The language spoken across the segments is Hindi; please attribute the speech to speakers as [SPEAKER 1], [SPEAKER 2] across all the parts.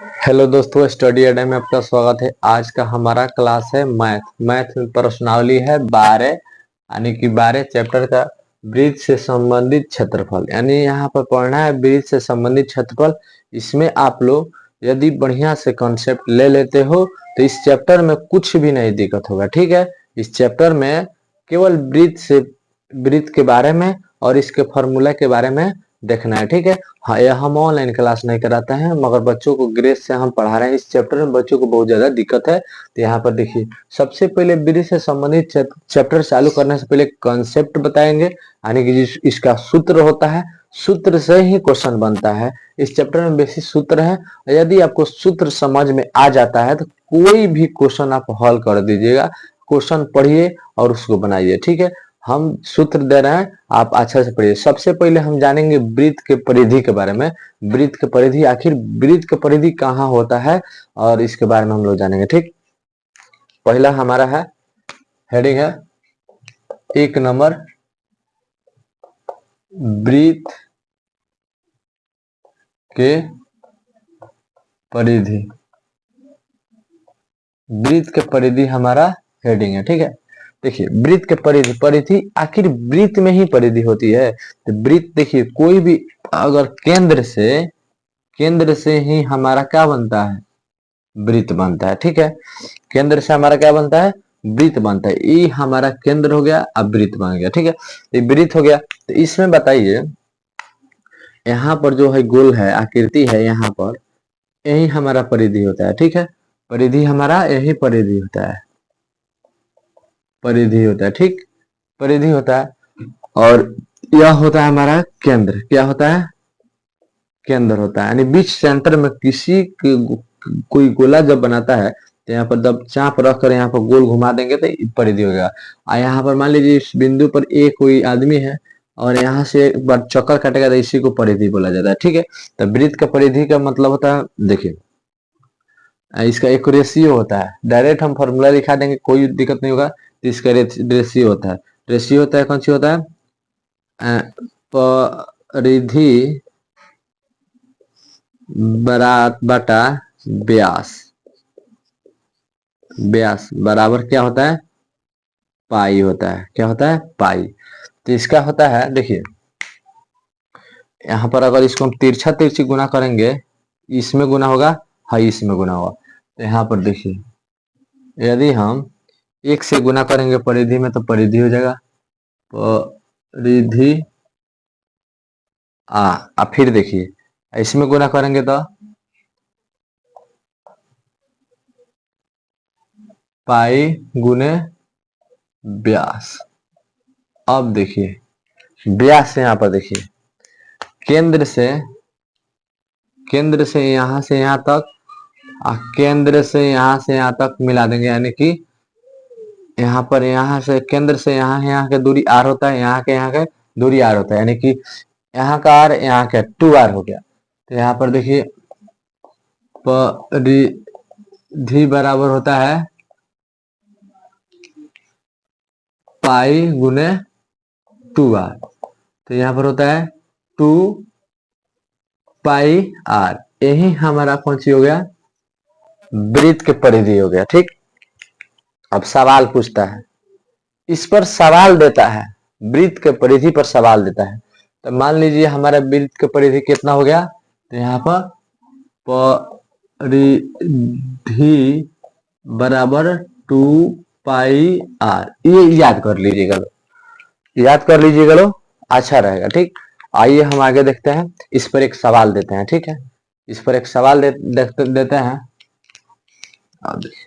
[SPEAKER 1] हेलो दोस्तों, स्टडी अड्डा में आपका स्वागत है। आज का हमारा क्लास है मैथ में प्रश्नावली है 12 यानी कि 12 चैप्टर का वृत्त से संबंधित क्षेत्रफल। यानी यहाँ पर पढ़ना है वृत्त से संबंधित क्षेत्रफल। इसमें आप लोग यदि बढ़िया से कॉन्सेप्ट ले लेते हो तो इस चैप्टर में कुछ भी नहीं दिक्कत होगा। ठीक है, इस चैप्टर में केवल वृत्त के बारे में और इसके फॉर्मूला के बारे में देखना है। ठीक है, हाँ, यह हम ऑनलाइन क्लास नहीं कराते हैं, मगर बच्चों को ग्रेस से हम पढ़ा रहे हैं। इस चैप्टर में बच्चों को बहुत ज्यादा दिक्कत है। तो यहाँ पर देखिए, सबसे पहले वृत्त से संबंधित चैप्टर चालू करने से पहले कॉन्सेप्ट बताएंगे, यानी कि इसका सूत्र होता है। सूत्र से ही क्वेश्चन बनता है। इस चैप्टर में बेसिक सूत्र है। यदि आपको सूत्र समझ में आ जाता है तो कोई भी क्वेश्चन आप हल कर दीजिएगा। क्वेश्चन पढ़िए और उसको बनाइए। ठीक है, हम सूत्र दे रहे हैं, आप अच्छा से पढ़िए। सबसे पहले हम जानेंगे वृत्त के परिधि के बारे में। वृत्त के परिधि, आखिर वृत्त के परिधि कहाँ होता है और इसके बारे में हम लोग जानेंगे। ठीक, पहला हमारा है हेडिंग है 1 नंबर, वृत्त के परिधि। वृत्त के परिधि हमारा हेडिंग है। ठीक है, देखिए वृत्त के परिधि, परिधि आखिर वृत्त में ही परिधि होती है। तो वृत्त देखिए, कोई भी अगर केंद्र से ही हमारा क्या बनता है, वृत्त बनता है। ठीक है, केंद्र से हमारा क्या बनता है, वृत्त बनता है। ये हमारा केंद्र हो गया, अब वृत्त बन गया। ठीक है, ये वृत्त हो गया। तो इसमें बताइए, यहाँ पर जो है गोल है, आकृति है, यहाँ पर यही हमारा परिधि होता है। ठीक है, परिधि हमारा यही परिधि होता है, परिधि होता है। ठीक, परिधि होता है। और यह होता है हमारा केंद्र। क्या होता है, केंद्र होता है। यानी बीच सेंटर में कोई गोला जब बनाता है तो यहाँ पर जब चाप रख कर यहाँ पर गोल घुमा देंगे तो परिधि होगा। और यहाँ पर मान लीजिए इस बिंदु पर एक कोई आदमी है और यहाँ से एक बार चक्कर काटेगा तो इसी को परिधि बोला जाता है। ठीक है, तो वृत्त का परिधि का मतलब होता है, देखिए इसका एक रेशियो होता है। डायरेक्ट हम फॉर्मूला दिखा देंगे, कोई दिक्कत नहीं होगा। तो इसका रेशियो होता है। रेशियो होता है, कौन सी होता है, परिधि बटा व्यास। व्यास बराबर क्या होता है, पाई होता है। क्या होता है, पाई। तो इसका होता है, देखिए यहाँ पर अगर इसको हम तिरछा तिरछी गुना करेंगे, इसमें गुना होगा, हाँ इसमें गुना होगा। तो यहाँ पर देखिए, यदि हम 1 से गुना करेंगे परिधि में तो परिधि हो जाएगा परिधि फिर देखिए इसमें गुना करेंगे तो पाई गुने व्यास। अब देखिए व्यास से यहाँ पर देखिए, केंद्र से यहाँ से यहाँ तक, केंद्र से यहाँ तक मिला देंगे। यानी कि यहाँ पर यहाँ से केंद्र से यहाँ के दूरी आर होता है, यहाँ के दूरी आर होता है। यानी कि यहाँ का आर, यहाँ का 2r हो गया। तो यहाँ पर देखिए परिधि बराबर होता है पाई गुने 2r। तो यहाँ पर होता है 2 पाई आर। यही हमारा कौन सी हो गया, वृत्त के परिधि हो गया। ठीक, अब सवाल पूछता है, इस पर सवाल देता है, वृत्त के परिधि पर सवाल देता है। तो मान लीजिए हमारा वृत्त के परिधि कितना हो गया, तो यहाँ पर परिधि बराबर 2 पाई आर। ये याद कर लीजिएगा, याद कर लीजिएगा लो, अच्छा रहेगा। ठीक, आइए हम आगे देखते हैं। इस पर एक सवाल देते हैं। ठीक है, इस पर एक सवाल देते हैं। अब देखिए,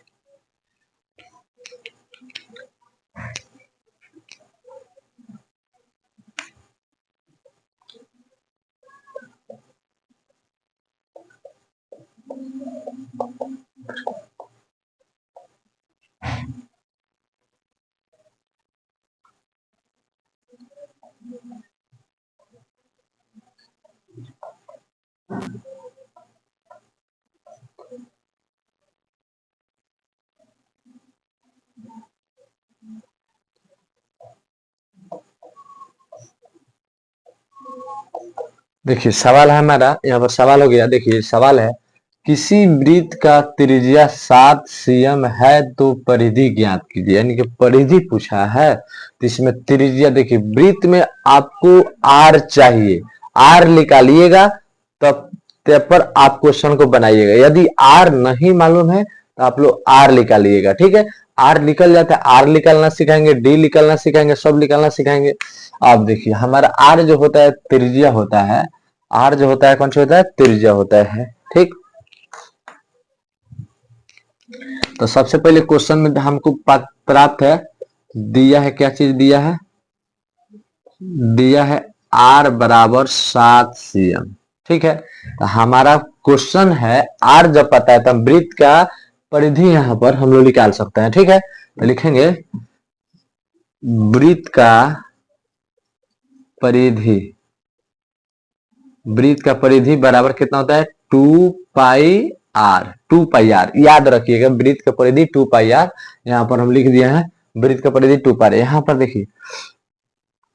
[SPEAKER 1] देखिए सवाल है हमारा, यहाँ पर सवाल हो गया। देखिए सवाल है किसी वृत्त का त्रिज्या 7 cm है तो परिधि ज्ञात कीजिए, यानी कि परिधि पूछा है तो इसमें त्रिज्या देखिए, वृत्त में आपको आर चाहिए, आर निकालिएगा तब पर आप क्वेश्चन को बनाइएगा। यदि आर नहीं मालूम है तो आप लोग आर निकालिएगा, ठीक है। आर निकल जाता है, आर निकालना सिखाएंगे, डी निकालना सिखाएंगे, सब निकालना सिखाएंगे। आप देखिए हमारा आर जो होता है त्रिज्या होता है, आर जो होता है कौन सा होता है, त्रिज्या होता है, ठीक। तो सबसे पहले क्वेश्चन में हमको प्राप्त है, दिया है क्या चीज दिया है, दिया है आर बराबर 7 cm, ठीक है। तो हमारा क्वेश्चन है आर जब पता है तब वृत्त का परिधि यहां पर हम लोग निकाल सकते हैं, ठीक है। तो लिखेंगे वृत्त का परिधि, वृत्त का परिधि बराबर कितना होता है 2 पाई आर, 2 पाई आर, याद रखिएगा वृत्त का परिधि 2 पाई आर। यहाँ पर हम लिख दिए हैं वृत्त का परिधि 2 पाई। यहाँ पर देखिए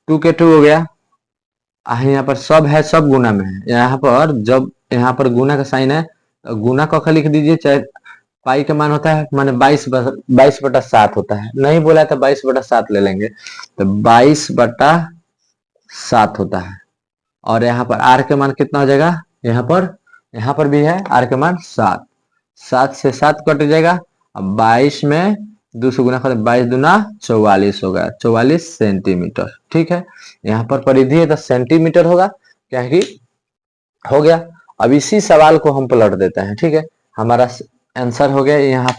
[SPEAKER 1] 2 के 2 हो गया, यहाँ पर सब है, सब गुना में है। यहाँ पर जब यहाँ पर गुना का साइन है तो गुना कख लिख दीजिए, चाहे पाई का मान होता है माने 22/7 होता है, नहीं बोला तो 22/7 ले लेंगे, तो 22/7 होता है। और यहाँ पर आर के मान कितना हो जाएगा, यहाँ पर भी है आर के मान 7, 7 से 7 कट जाएगा। अब 22 में 2 से गुना कर 22 दूना 44 होगा, 44 सेंटीमीटर, ठीक है। यहाँ पर परिधि है तो सेंटीमीटर होगा, क्या है कि हो गया। अब इसी सवाल को हम पलट देते हैं, ठीक है। हमारा आंसर हो गया यहाँ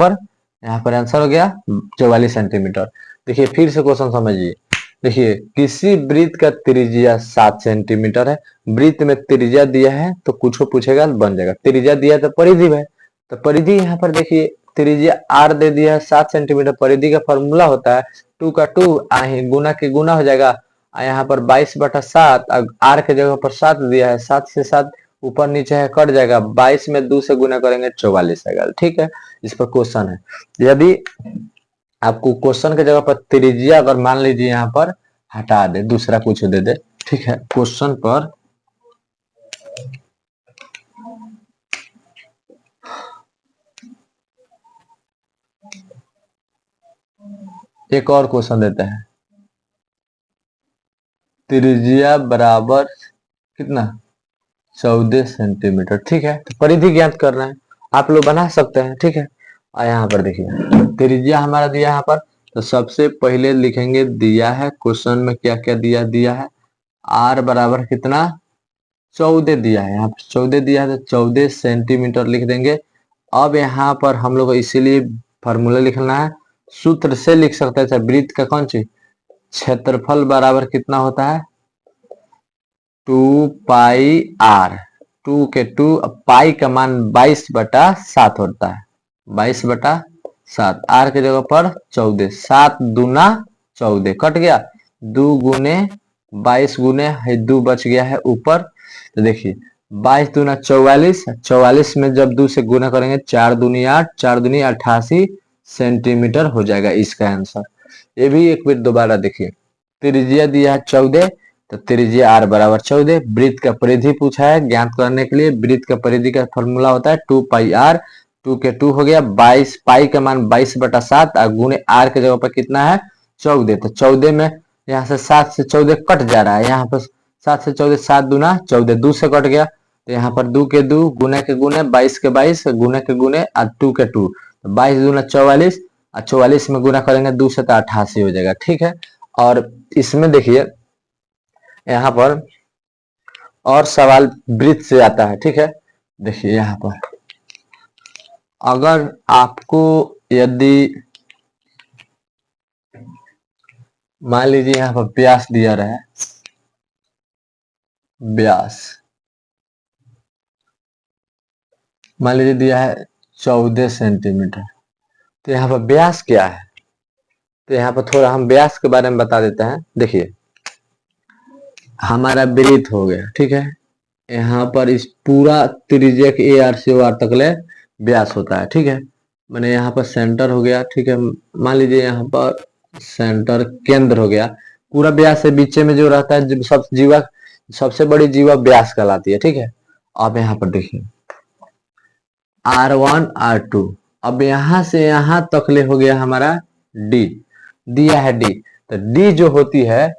[SPEAKER 1] पर आंसर हो गया 44 सेंटीमीटर। देखिए फिर से क्वेश्चन समझिए, देखिए किसी वृत्त का त्रिज्या 7 सेंटीमीटर है, वृत्त में त्रिज्या दिया है तो कुछ पूछेगा बन जाएगा, त्रिज्या दिया है तो परिधि है, तो परिधि यहाँ पर देखिए त्रिज्या आर दे दिया है 7 सेंटीमीटर, परिधि का फॉर्मूला होता है 2 का 2 गुना के गुना हो जाएगा, यहाँ पर 22/7, आर के जगह पर 7 दिया है, 7 से 7 ऊपर नीचे है कट जाएगा, 22 में 2 से गुना करेंगे 44 आएगा, ठीक है। इस पर क्वेश्चन है, यदि आपको क्वेश्चन के जगह पर त्रिज्या अगर मान लीजिए यहाँ पर हटा दे, दूसरा कुछ दे दे, ठीक है, क्वेश्चन पर एक और क्वेश्चन देते हैं, त्रिज्या बराबर कितना 14 सेंटीमीटर, ठीक है। तो परिधि ज्ञात करना है, आप लोग बना सकते हैं, ठीक है। और यहाँ पर देखिए त्रिज्या हमारा दिया यहाँ पर, तो सबसे पहले लिखेंगे दिया है क्वेश्चन में क्या क्या दिया है, आर बराबर कितना 14 दिया है, यहाँ पर 14 दिया है तो 14 सेंटीमीटर लिख देंगे। अब यहाँ पर हम लोग इसीलिए फॉर्मूला लिखना है, सूत्र से लिख सकते हैं, वृत्त का कौन सी क्षेत्रफल बराबर कितना होता है 2 पाई आर, 2 के 2, पाई का मान 22/7 होता है, 22/7, आर के जगह पर 14, 7 दूना 14 कट गया, 2 गुने 22 गुने 2 बच गया है ऊपर, तो देखिए 22 दूना 44, 44 में जब 2 से गुना करेंगे 4 दूनी 8, 4 दूनी 88 सेंटीमीटर हो जाएगा इसका आंसर। ये भी एक बार दोबारा देखिए, त्रिज्या दिया है 14 तो त्रिज्या आर बराबर 14, वृत्त का परिधि पूछा है ज्ञात करने के लिए, वृत्त का परिधि का फॉर्मूला होता है 2 पाई आर, 2 के 2 हो गया, 22 पाई का मान 22/7 और गुने आर के जगह पर कितना है 14, तो 14 में यहाँ से 7 से 14 कट जा रहा है, यहाँ पर 7 से 14 7 दूना 14, 2 से कट गया, तो यहाँ पर 2 के 2 गुने के गुने 22 के 22 गुने के गुने और 2 के 2, 22 दूना 44 और 44 में गुना करेंगे 2 से तो 88 हो जाएगा, ठीक है। और इसमें देखिए यहाँ पर और सवाल वृत्त से आता है, ठीक है। देखिए यहाँ पर अगर आपको यदि मान लीजिए यहाँ पर व्यास दिया रहा है, व्यास मान लीजिए दिया है 14 सेंटीमीटर, तो यहाँ पर व्यास क्या है, तो यहाँ पर थोड़ा हम व्यास के बारे में बता देते हैं। देखिए हमारा वृत्त हो गया, ठीक है, यहाँ पर इस पूरा त्रिज्या के ए आर से ओ आर तक ले व्यास होता है, ठीक है। मैंने यहाँ पर सेंटर हो गया, ठीक है, मान लीजिए यहाँ पर सेंटर केंद्र हो गया, पूरा व्यास है, बीच में जो रहता है सब जीवा, सबसे बड़ी जीवा व्यास कहलाती है, ठीक है। अब यहाँ पर देखिए R1 R2। अब यहां से यहां तक ले हो गया हमारा D, दिया है D। तो D जो होती है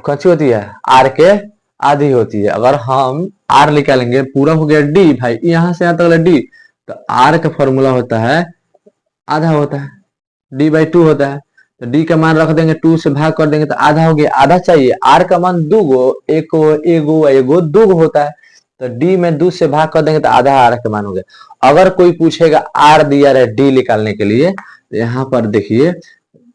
[SPEAKER 1] कौन होती है, R के आधी होती है। अगर हम R निकालेंगे पूरा हो गया D भाई, यहां से यहां तक D, तो R का फॉर्मूला होता है आधा होता है, D/2 होता है। तो D का मान रख देंगे, 2 से भाग कर देंगे तो आधा हो गया, आधा चाहिए। R का मान दूगो, एगो दूगो होता है, तो D में 2 से भाग कर देंगे तो आधा R का मान हो गया। अगर कोई पूछेगा R दिया रहे D निकालने के लिए, तो यहाँ पर देखिए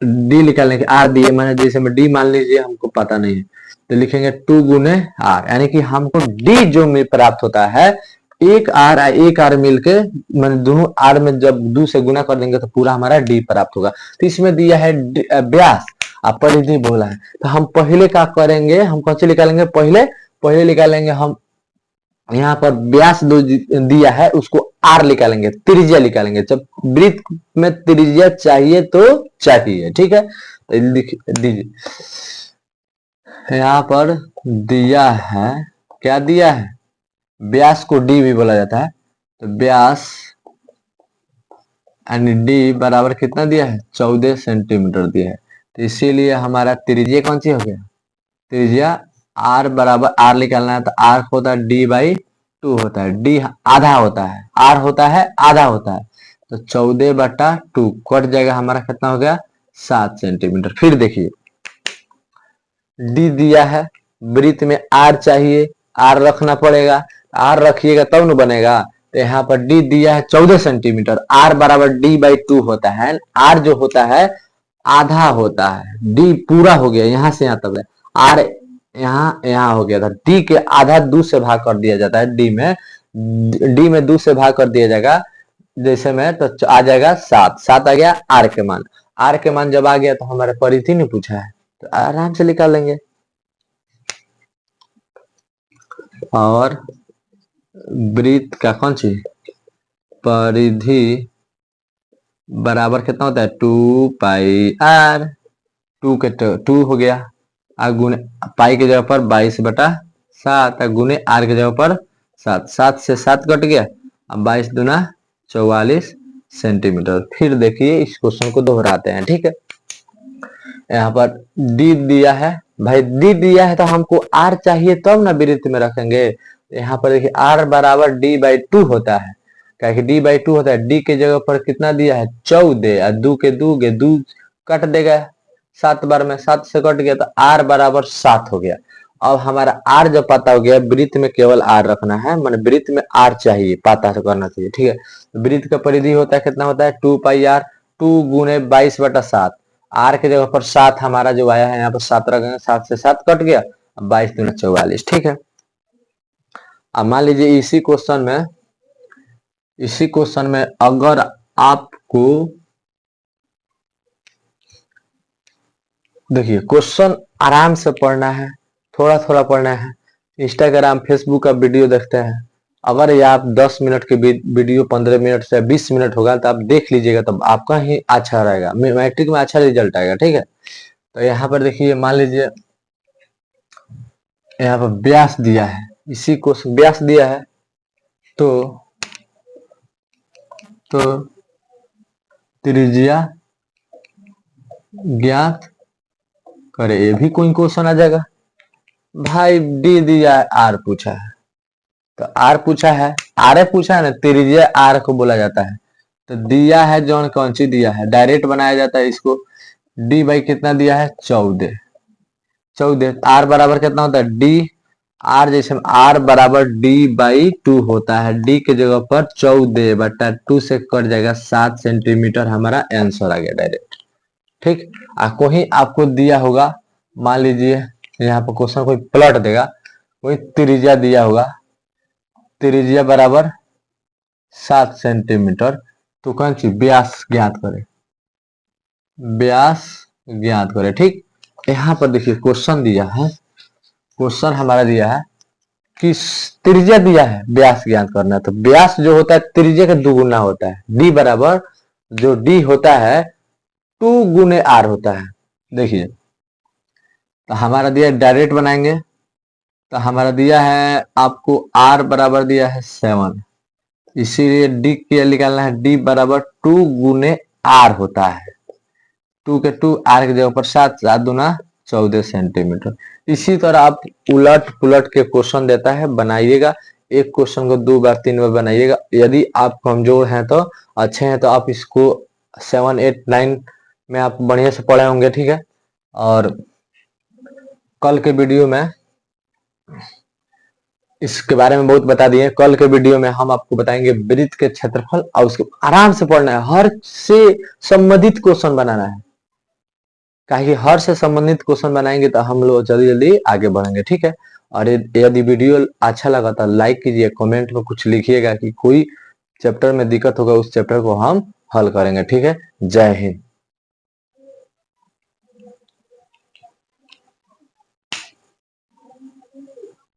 [SPEAKER 1] D निकालने के R दिए मैंने, जैसे में D मान लीजिए हमको पता नहीं है, तो लिखेंगे 2 गुने R, यानी कि हमको D जो में प्राप्त होता है, एक R मिलके मैंने दोनों R में जब 2 से गुना कर देंगे तो पूरा हमारा D प्राप्त होगा। तो इसमें दिया है व्यास, आप परिधि बोला है। तो हम पहले क्या करेंगे, हम कौन से निकालेंगे, पहले निकालेंगे हम यहाँ पर व्यास दो दिया है उसको R निकालेंगे, त्रिज्या निकालेंगे। जब वृत्त में त्रिज्या चाहिए तो चाहिए, ठीक है। तो लिख दीजिए, यहाँ पर दिया है, क्या दिया है, व्यास को D भी बोला जाता है। तो व्यास यानी D बराबर कितना दिया है, 14 सेंटीमीटर दिया है। तो इसीलिए हमारा त्रिज्या कौन सी हो गया, त्रिज्या R बराबर, R निकालना है तो R होता है D/2 होता है, D आधा होता है, R होता है आधा होता है। तो 14/2 कट जाएगा, हमारा कितना हो गया, 7 सेंटीमीटर। फिर देखिए D दिया है, वृत्त में R चाहिए, R रखना पड़ेगा, R रखिएगा तब न बनेगा। तो यहाँ पर D दिया है 14 सेंटीमीटर, R बराबर D/2 होता है। R जो होता है आधा होता है, D पूरा हो गया यहाँ से यहाँ तक है, R यहाँ हो गया था। D के आधा 2 से भाग कर दिया जाता है, D में 2 से भाग कर दिया जाएगा जैसे में, तो आ जाएगा 7 आ गया R के मान। R के मान जब आ गया तो हमारे परिधि ने पूछा है, तो आराम से निकाल लेंगे। और वृत्त का कौन सी परिधि बराबर कितना होता है, 2πr, 2 के 2 हो गया, गुने पाई के जगह पर 22/7, गुने R के जगह पर 7 से 7 कट गया, अब 22 दूना 44 सेंटीमीटर। फिर देखिए इस क्वेश्चन को दोहराते हैं, ठीक है। यहाँ पर D दिया है भाई, D दिया है तो हमको R चाहिए तब ना वृत्त में रखेंगे। यहाँ पर देखिए R बराबर D/2 होता है, क्या कि D/2 होता है। D के जगह पर कितना दिया है, 14, और 2 के 2 कट देगा 7 बार में, 7 से कट गया तो R बराबर 7 हो गया। अब हमारा R जब पता हो गया, वृत्त में केवल R रखना है, माने वृत्त में R चाहिए, पता करना चाहिए, ठीक है। वृत्त का परिधि होता है कितना होता है, 2πr, 2 गुने 22/7, R के जगह पर 7 हमारा जो आया है, यहाँ पर 7 रखेंगे, 7 से 7 कट गया, 22 दूना 44, ठीक है। अब मान लीजिए इसी क्वेश्चन में अगर आपको देखिए क्वेश्चन आराम से पढ़ना है, थोड़ा थोड़ा पढ़ना है। इंस्टाग्राम फेसबुक का वीडियो देखते हैं, अगर ये आप 10 मिनट के वीडियो 15 मिनट से 20 मिनट होगा तो आप देख लीजिएगा, तब आपका ही अच्छा रहेगा, मैट्रिक में अच्छा रिजल्ट आएगा, ठीक है। तो यहाँ पर देखिए मान लीजिए यहाँ पर व्यास दिया है, इसी को व्यास दिया है, तो त्रिज्या ज्ञात करे, ये भी कोई क्वेश्चन आ जाएगा भाई। D दिया है, R पूछा है, तो R पूछा है, R पूछा है ना, त्रिज्या R को बोला जाता है। तो दिया है जॉन कौन सी दिया है, डायरेक्ट बनाया जाता है इसको। D बाई कितना दिया है, 14, R बराबर कितना होता है, D R जैसे R बराबर D/2 होता है, D के जगह पर 14/2 से कट जाएगा, 7 सेंटीमीटर हमारा आंसर आ गया डायरेक्ट, ठीक। कोई आपको दिया होगा, मान लीजिए यहाँ पर क्वेश्चन कोई प्लॉट देगा, कोई त्रिज्या दिया होगा, त्रिज्या बराबर 7 सेंटीमीटर, तो कौन सी व्यास ज्ञात करे, व्यास ज्ञात करे, ठीक। यहाँ पर देखिए क्वेश्चन दिया है, क्वेश्चन हमारा दिया है कि त्रिज्या दिया है, व्यास ज्ञात करना है। तो व्यास जो होता है त्रिज्या का दुगुना होता है, D बराबर जो D होता है 2 गुने R होता है। देखिए तो हमारा दिया डायरेक्ट बनाएंगे, तो हमारा दिया है आपको R बराबर दिया है 7, इसीलिए डी क्या निकालना है, डी बराबर 2 गुने आर होता है। 2 के 2, आर की जगह पर 7, 7 दूना 14 सेंटीमीटर। इसी तरह आप उलट पुलट के क्वेश्चन देता है, बनाइएगा। एक क्वेश्चन को 2 बार 3 बार बनाइएगा। यदि आप कमजोर हैं तो, अच्छे हैं तो आप इसको 7, 8, 9 में आप बढ़िया से पढ़े होंगे, ठीक है। और कल के वीडियो में इसके बारे में बहुत बता दिए। कल के वीडियो में हम आपको बताएंगे वृत्त के क्षेत्रफल, और उसको आराम से पढ़ना है, हर से संबंधित क्वेश्चन बनाना है। कहे हर से संबंधित क्वेश्चन बनाएंगे तो हम लोग जल्दी जल्दी आगे बढ़ेंगे, ठीक है। और यदि वीडियो अच्छा लगा तो लाइक कीजिए, कमेंट में कुछ लिखिएगा कि कोई चैप्टर में दिक्कत होगा, उस चैप्टर को हम हल करेंगे, ठीक है। जय हिंद।